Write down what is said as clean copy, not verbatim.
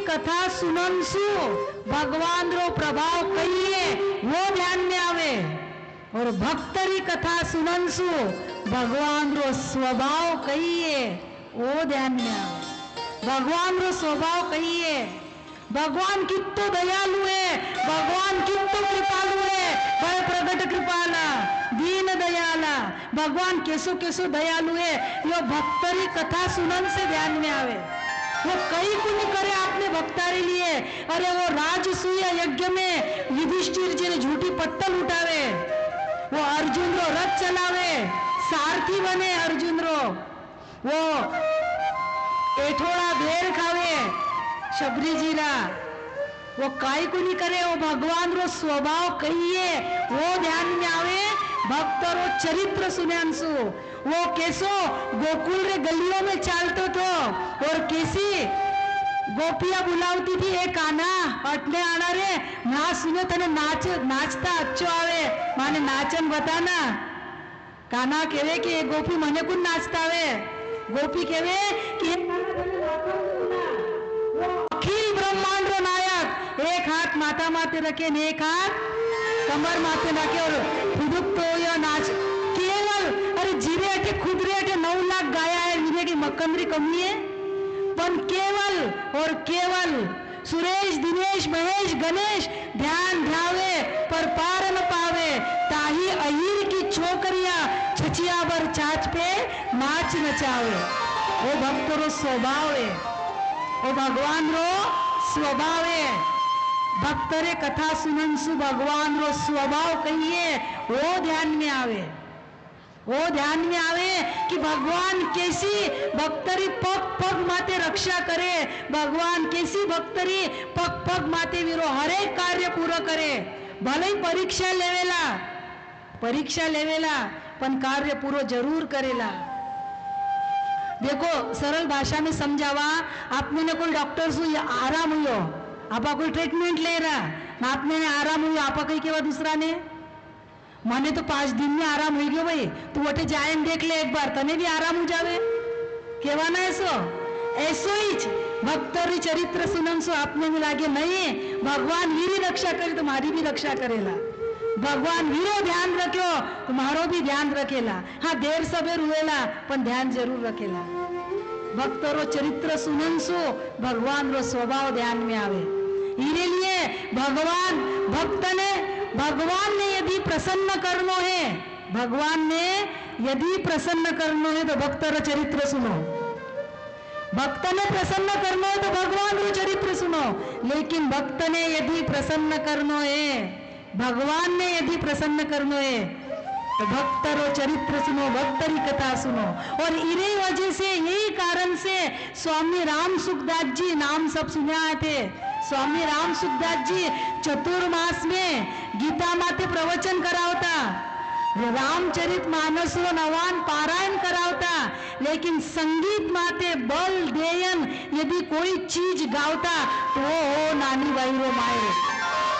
कथा सुननसु भगवान रो प्रभाव कहिए वो ध्यान में आवे, और भक्तरी कथा सुननसु भगवान रो स्वभाव कहिए वो ध्यान में आवे। भगवान रो स्वभाव कहिए, भगवान कितो दयालु है, भगवान कितो कृपालु है, बड़े प्रगट कृपाला दीन दयाला, भगवान कैसो कैसो दयालु है, यो भक्तरी कथा सुनन से ध्यान में आवे। वो कई पुण्य करे आपने भक्तारे लिए। अरे वो राजसूय यज्ञ में युधिष्ठिर जी ने झूठी पत्तल उठावे, वो अर्जुन रो रथ चलावे, सारथी बने अर्जुन रो, वो एठोड़ा भेड़ खावे शबरी जीरा, वो काई को नहीं करे, वो भगवान रो स्वभाव कहिए वो ध्यान में आवे। भक्त रो चरित्र सुन्यांसु, वो कैसो गोकुल रे गलियों में चालतो तो, और कैसी गोपिया बुलावती थी, ए काना अटने आना रे, ना सुनो तने नाचता अच्छो आवे, माने नाचन बताना। काना कहे कि ये गोपी मने कुन नाचता आवे, गोपी कहे कि अखिल ब्रह्मांड रो नायक, एक हाथ माथा माथे रखे ने एक हाथ कमर माथे रखे, और खुदुक तो यो नाच केवल, अरे जीरे अटे खुदरे अटे 9 लाख गाया है, जीरे की मकंदरी कमी है, पण केवल और केवल सुरेश दिनेश महेश गणेश ध्यान ध्यावे पर पार न पावे, ताही अहीर की छोकरिया छचिया बर चाच पे नाच नचावे। वो भक्त रो स्वभाव है, वो भगवान रो स्वभाव है। भक्त रे कथा सुननसु भगवान रो स्वभाव कहिए वो ध्यान में आवे, वो ध्यान में आवे कि भगवान कैसी भक्तरी पग पग माते रक्षा करे, भगवान कैसी भक्तरी पग पग माते वीरो हरेक कार्य पूरा करे। भले ही परीक्षा लेवेला पण कार्य पूरो जरूर करेला। देखो सरल भाषा में समझावा, आपने ने कोई डॉक्टर सु आराम हुयो, आपा कोई ट्रीटमेंट ले रहा, आपने ने आराम हुयो, आपा कहीं केवा दूसरा ने मने तो 5 दिन में आराम हो गयो भाई, तू वटे जाए देख ले एक बार, तने भी आराम हो जावे, केवा ना ऐसो ही भक्तरी चरित्र सुनन सो आपने भी लागे नहीं, भगवान वीरी रक्षा करे तुम्हारी भी रक्षा करेला, भगवान वीरो ध्यान रखो तुम्हारो भी ध्यान रखेला। हाँ देर सबेर हुएला पण ध्यान जरूर रखेला। भक्तरो चरित्र सुनन सो भगवान रो स्वभाव ध्यान में आवे। इरे लिए भगवान ने यदि प्रसन्न करनो है, भगवान ने यदि प्रसन्न करनो है तो भक्त रो चरित्र सुनो, भक्त ने प्रसन्न करनो है तो भगवान रो चरित्र सुनो। लेकिन भक्त ने यदि प्रसन्न करनो है, भगवान ने यदि प्रसन्न करनो है तो भक्त रो चरित्र सुनो, भक्तरी कथा सुनो। और इरे वजह से, यही कारण से स्वामी राम सुखदास जी नाम सब सुना थे। स्वामी राम सुखदास जी चतुर्मास में गीता माते प्रवचन करावता, रामचरित मानस रो नवान पारायण करावता, लेकिन संगीत माते बल देयन यदि कोई चीज गावता तो नानी भाई रो माए।